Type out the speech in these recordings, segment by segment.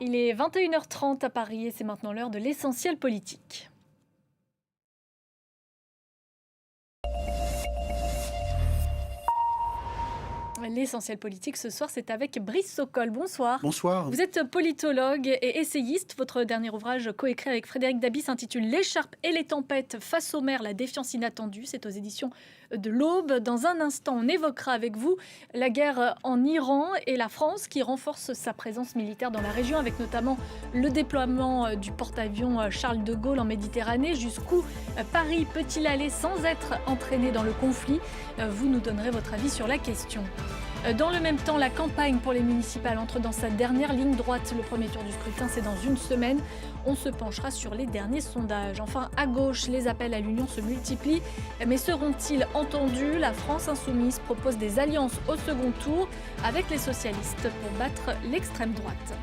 Il est 21h30 à Paris et c'est maintenant l'heure de l'essentiel politique. L'essentiel politique ce soir, c'est avec Brice Sokol. Bonsoir. Bonsoir. Vous êtes politologue et essayiste. Votre dernier ouvrage coécrit avec Frédéric Dabi s'intitule L'écharpe et les tempêtes face aux mers, la défiance inattendue. C'est aux éditions de l'Aube. Dans un instant, on évoquera avec vous la guerre en Iran et la France qui renforce sa présence militaire dans la région avec notamment le déploiement du porte-avions Charles de Gaulle en Méditerranée. Jusqu'où Paris peut-il aller sans être entraîné dans le conflit? Vous nous donnerez votre avis sur la question. Dans le même temps, la campagne pour les municipales entre dans sa dernière ligne droite. Le premier tour du scrutin, c'est dans une semaine. On se penchera sur les derniers sondages. Enfin, à gauche, les appels à l'union se multiplient. Mais seront-ils entendus? La France insoumise propose des alliances au second tour avec les socialistes pour battre l'extrême droite.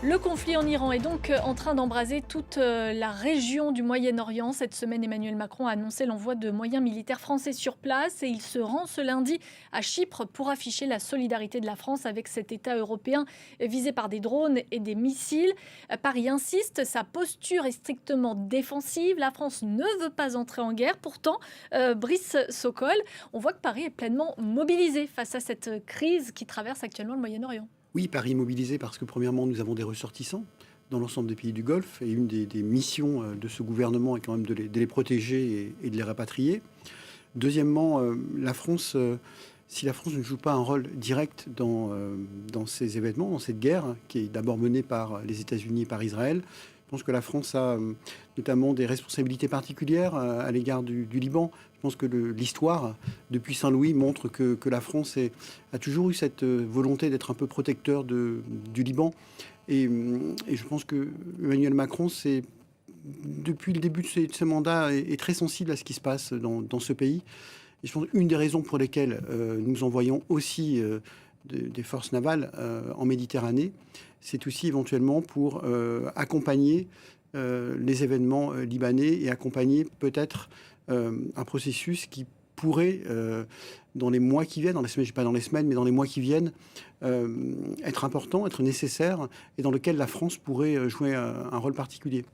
Le conflit en Iran est donc en train d'embraser toute la région du Moyen-Orient. Cette semaine, Emmanuel Macron a annoncé l'envoi de moyens militaires français sur place et il se rend ce lundi à Chypre pour afficher la solidarité de la France avec cet État européen visé par des drones et des missiles. Paris insiste, sa posture est strictement défensive. La France ne veut pas entrer en guerre. Pourtant, Brice Sokol, on voit que Paris est pleinement mobilisé face à cette crise qui traverse actuellement le Moyen-Orient. Oui, Paris est mobilisé parce que premièrement, nous avons des ressortissants dans l'ensemble des pays du Golfe et une des missions de ce gouvernement est quand même de les protéger et de les rapatrier. Deuxièmement, la France, si la France ne joue pas un rôle direct dans ces événements, dans cette guerre qui est d'abord menée par les États-Unis et par Israël, je pense que la France a notamment des responsabilités particulières à l'égard du Liban. Je pense que l'histoire, depuis Saint-Louis, montre que la France a toujours eu cette volonté d'être un peu protecteur du Liban. Et je pense que Emmanuel Macron, depuis le début de ce mandat, est très sensible à ce qui se passe dans ce pays. Et je pense qu'une des raisons pour lesquelles nous envoyons aussi des forces navales en Méditerranée, c'est aussi éventuellement pour accompagner les événements libanais et accompagner peut-être un processus qui pourrait, dans les mois qui viennent, dans les semaines, pas dans les semaines, mais dans les mois qui viennent, être important, être nécessaire, et dans lequel la France pourrait jouer un rôle particulier.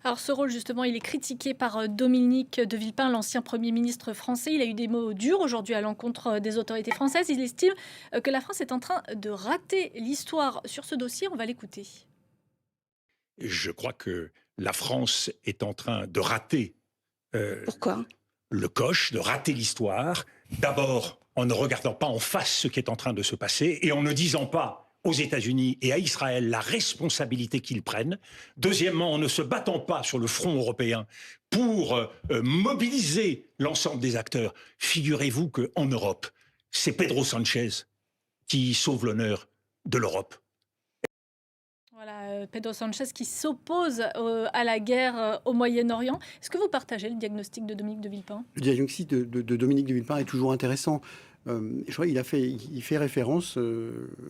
Alors ce rôle, justement, il est critiqué par Dominique de Villepin, l'ancien Premier ministre français. Il a eu des mots durs aujourd'hui à l'encontre des autorités françaises. Il estime que la France est en train de rater l'histoire sur ce dossier. On va l'écouter. Je crois que la France est en train de rater Pourquoi? le coche, de rater l'histoire. D'abord, en ne regardant pas en face ce qui est en train de se passer et en ne disant pas aux États-Unis et à Israël la responsabilité qu'ils prennent. Deuxièmement, en ne se battant pas sur le front européen pour mobiliser l'ensemble des acteurs. Figurez-vous qu'en Europe, c'est Pedro Sanchez qui sauve l'honneur de l'Europe. Voilà, Pedro Sanchez qui s'oppose à la guerre au Moyen-Orient. Est-ce que vous partagez le diagnostic de Dominique de Villepin? Le diagnostic de Dominique de Villepin est toujours intéressant. Je crois qu'il fait référence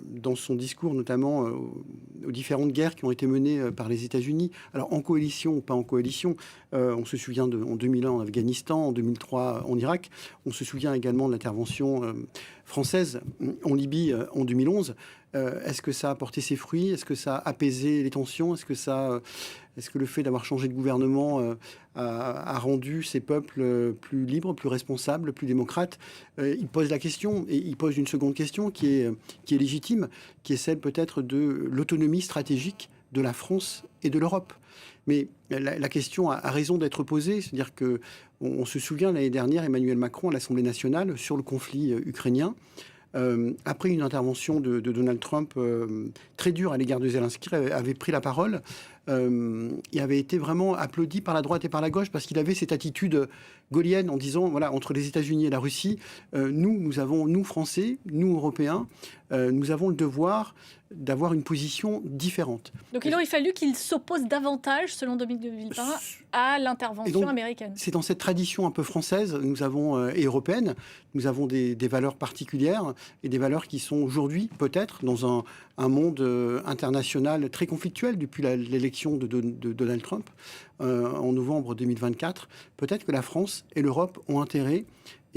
dans son discours notamment aux différentes guerres qui ont été menées par les États-Unis. Alors en coalition ou pas en coalition, on se souvient en 2001 en Afghanistan, en 2003 en Irak. On se souvient également de l'intervention française en Libye en 2011. Est-ce que ça a porté ses fruits? Est-ce que ça a apaisé les tensions? Est-ce que le fait d'avoir changé de gouvernement a rendu ces peuples plus libres, plus responsables, plus démocrates? Il pose la question, et il pose une seconde question qui est légitime, qui est celle peut-être de l'autonomie stratégique de la France et de l'Europe. Mais la question a raison d'être posée, c'est-à-dire que on se souvient l'année dernière, Emmanuel Macron à l'Assemblée nationale sur le conflit ukrainien. Après une intervention de Donald Trump très dure à l'égard de Zelensky, avait pris la parole et avait été vraiment applaudi par la droite et par la gauche parce qu'il avait cette attitude gaullienne en disant, voilà, entre les États-Unis et la Russie, nous Français, nous Européens, nous avons le devoir d'avoir une position différente. Donc il aurait fallu qu'il s'oppose davantage, selon Dominique de Villepin, à l'intervention américaine. C'est dans cette tradition un peu française et européenne, nous avons des valeurs particulières et des valeurs qui sont aujourd'hui, peut-être, dans un monde international très conflictuel depuis l'élection de Donald Trump en novembre 2024. Peut-être que la France et l'Europe ont intérêt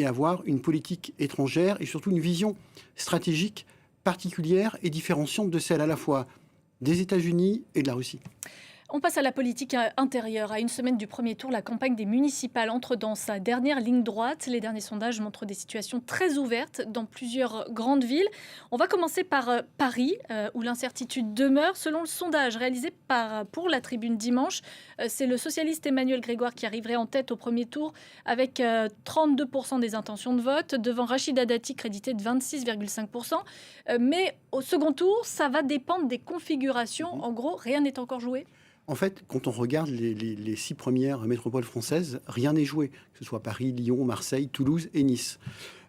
à avoir une politique étrangère et surtout une vision stratégique particulière et différenciante de celle à la fois des États-Unis et de la Russie. On passe à la politique intérieure. À une semaine du premier tour, la campagne des municipales entre dans sa dernière ligne droite. Les derniers sondages montrent des situations très ouvertes dans plusieurs grandes villes. On va commencer par Paris, où l'incertitude demeure. Selon le sondage réalisé pour la Tribune dimanche, c'est le socialiste Emmanuel Grégoire qui arriverait en tête au premier tour avec 32% des intentions de vote, devant Rachida Dati crédité de 26,5%. Mais au second tour, ça va dépendre des configurations. En gros, rien n'est encore joué. En fait, quand on regarde les 6 premières métropoles françaises, rien n'est joué, que ce soit Paris, Lyon, Marseille, Toulouse et Nice.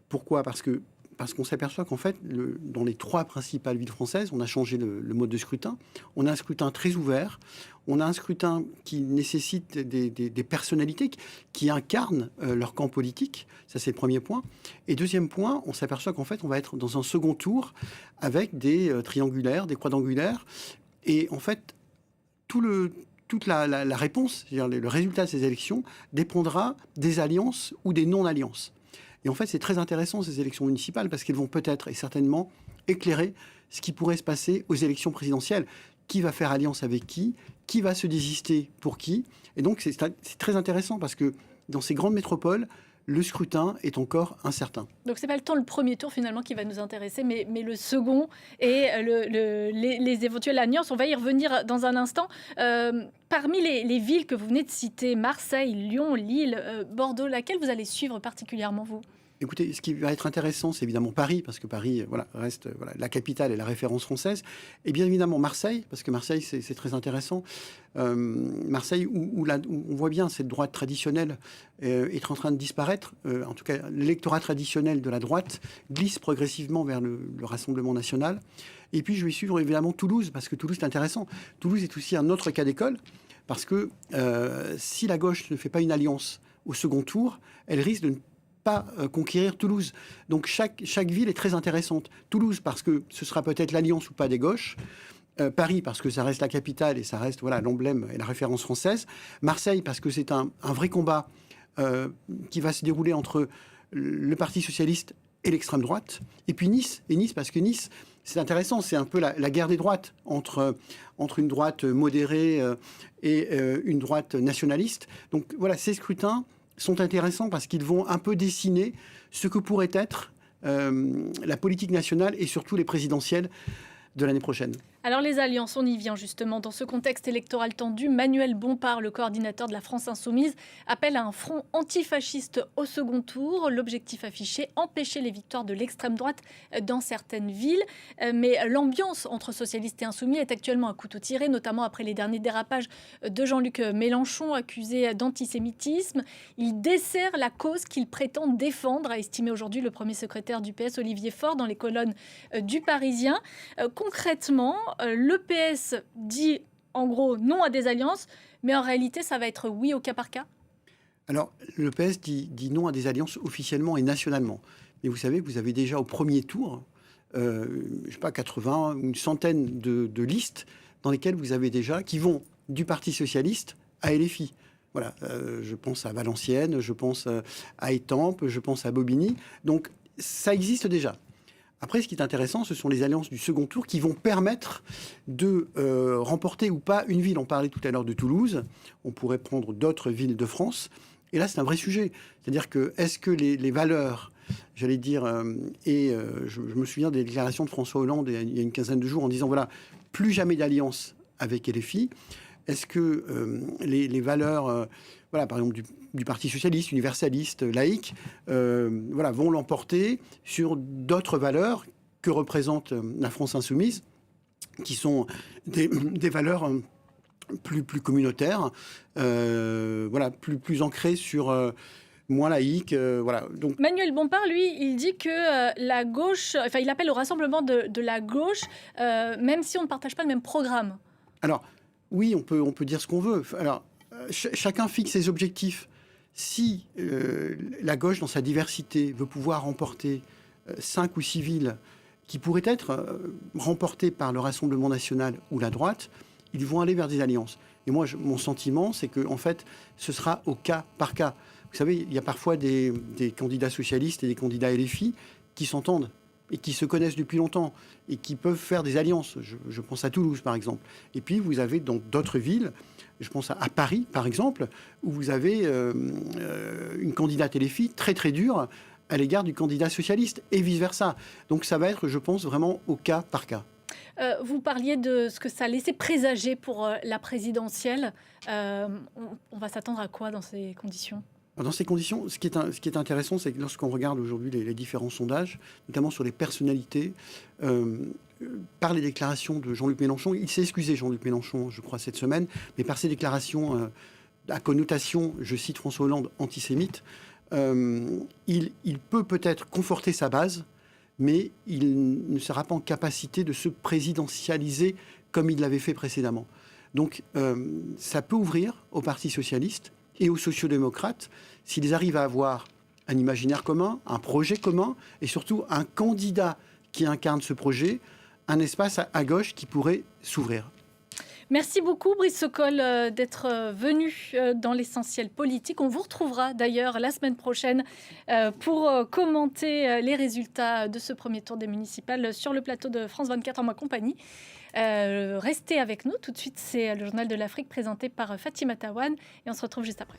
Pourquoi ? Parce qu'on s'aperçoit qu'en fait, dans les 3 principales villes françaises, on a changé le mode de scrutin. On a un scrutin très ouvert. On a un scrutin qui nécessite des personnalités qui incarnent leur camp politique. Ça, c'est le premier point. Et deuxième point, on s'aperçoit qu'en fait, on va être dans un second tour avec des triangulaires, des quadrangulaires. Et en fait, toute la réponse, c'est-à-dire le résultat de ces élections, dépendra des alliances ou des non-alliances. Et en fait, c'est très intéressant, ces élections municipales, parce qu'elles vont peut-être et certainement éclairer ce qui pourrait se passer aux élections présidentielles. Qui va faire alliance avec qui va se désister pour qui. Et donc, c'est très intéressant, parce que dans ces grandes métropoles, le scrutin est encore incertain. Donc, ce n'est pas tant le premier tour, finalement, qui va nous intéresser, mais le second et les éventuelles alliances. On va y revenir dans un instant. Parmi les villes que vous venez de citer, Marseille, Lyon, Lille, Bordeaux, laquelle vous allez suivre particulièrement, vous ? Écoutez, ce qui va être intéressant, c'est évidemment Paris, parce que Paris reste la capitale et la référence française. Et bien évidemment Marseille, parce que Marseille, c'est très intéressant. Marseille, où on voit bien cette droite traditionnelle est en train de disparaître. En tout cas, l'électorat traditionnel de la droite glisse progressivement vers le Rassemblement national. Et puis, je vais suivre évidemment Toulouse, parce que Toulouse, c'est intéressant. Toulouse est aussi un autre cas d'école, parce que si la gauche ne fait pas une alliance au second tour, elle risque de ne pas conquérir Toulouse. Donc chaque ville est très intéressante. Toulouse parce que ce sera peut-être l'alliance ou pas des gauches. Paris parce que ça reste la capitale et ça reste l'emblème et la référence française. Marseille parce que c'est un vrai combat qui va se dérouler entre le Parti socialiste et l'extrême droite. Et puis Nice parce que Nice, c'est intéressant, c'est un peu la guerre des droites entre une droite modérée et une droite nationaliste. Donc voilà, ces scrutins sont intéressants parce qu'ils vont un peu dessiner ce que pourrait être la politique nationale et surtout les présidentielles de l'année prochaine. Alors les alliances, on y vient justement. Dans ce contexte électoral tendu, Manuel Bompard, le coordinateur de la France Insoumise, appelle à un front antifasciste au second tour. L'objectif affiché, empêcher les victoires de l'extrême droite dans certaines villes. Mais l'ambiance entre socialistes et insoumis est actuellement à couteau tiré, notamment après les derniers dérapages de Jean-Luc Mélenchon, accusé d'antisémitisme. Il dessert la cause qu'il prétend défendre, a estimé aujourd'hui le premier secrétaire du PS, Olivier Faure, dans les colonnes du Parisien. Concrètement, le PS dit en gros non à des alliances, mais en réalité, ça va être oui au cas par cas. Alors, le PS dit non à des alliances officiellement et nationalement. Mais vous savez que vous avez déjà au premier tour, je sais pas, 80, une centaine de listes dans lesquelles vous avez déjà, qui vont du Parti socialiste à LFI. Voilà, je pense à Valenciennes, je pense à Étampes, je pense à Bobigny. Donc, ça existe déjà. Après, ce qui est intéressant, ce sont les alliances du second tour qui vont permettre de remporter ou pas une ville. On parlait tout à l'heure de Toulouse, on pourrait prendre d'autres villes de France. Et là, c'est un vrai sujet. C'est-à-dire que, est-ce que les valeurs, j'allais dire, je me souviens des déclarations de François Hollande il y a une quinzaine de jours en disant, voilà, plus jamais d'alliance avec LFI. Est-ce que les valeurs, par exemple, du Parti socialiste, universaliste, laïque, vont l'emporter sur d'autres valeurs que représente la France insoumise, qui sont des valeurs plus communautaires, plus ancrées sur moins laïque, Donc... Manuel Bompard, lui, il dit que la gauche, il appelle au rassemblement de la gauche, même si on ne partage pas le même programme. Alors, oui, on peut dire ce qu'on veut. Alors, chacun fixe ses objectifs. Si la gauche, dans sa diversité, veut pouvoir remporter 5 ou 6 villes qui pourraient être remportées par le Rassemblement national ou la droite, ils vont aller vers des alliances. Et moi, mon sentiment, c'est que en fait, ce sera au cas par cas. Vous savez, il y a parfois des candidats socialistes et des candidats LFI qui s'entendent et qui se connaissent depuis longtemps et qui peuvent faire des alliances. Je pense à Toulouse, par exemple. Et puis, vous avez dans d'autres villes, je pense à Paris, par exemple, où vous avez une candidate LFI très, très dure à l'égard du candidat socialiste et vice-versa. Donc, ça va être, je pense, vraiment au cas par cas. Vous parliez de ce que ça laissait présager pour la présidentielle. On va s'attendre à quoi dans ces conditions ? Dans ces conditions, ce qui est intéressant, c'est que lorsqu'on regarde aujourd'hui les différents sondages, notamment sur les personnalités, par les déclarations de Jean-Luc Mélenchon, il s'est excusé, Jean-Luc Mélenchon, je crois, cette semaine, mais par ses déclarations à connotation, je cite François Hollande, antisémite, il peut peut-être conforter sa base, mais il ne sera pas en capacité de se présidentialiser comme il l'avait fait précédemment. Donc, ça peut ouvrir au Parti socialiste et aux sociodémocrates s'ils arrivent à avoir un imaginaire commun, un projet commun, et surtout un candidat qui incarne ce projet, un espace à gauche qui pourrait s'ouvrir. Merci beaucoup, Brice Sokol, d'être venu dans l'essentiel politique. On vous retrouvera d'ailleurs la semaine prochaine pour commenter les résultats de ce premier tour des municipales sur le plateau de France 24 en ma compagnie. Restez avec nous. Tout de suite, c'est le Journal de l'Afrique présenté par Fatima Tawan et on se retrouve juste après.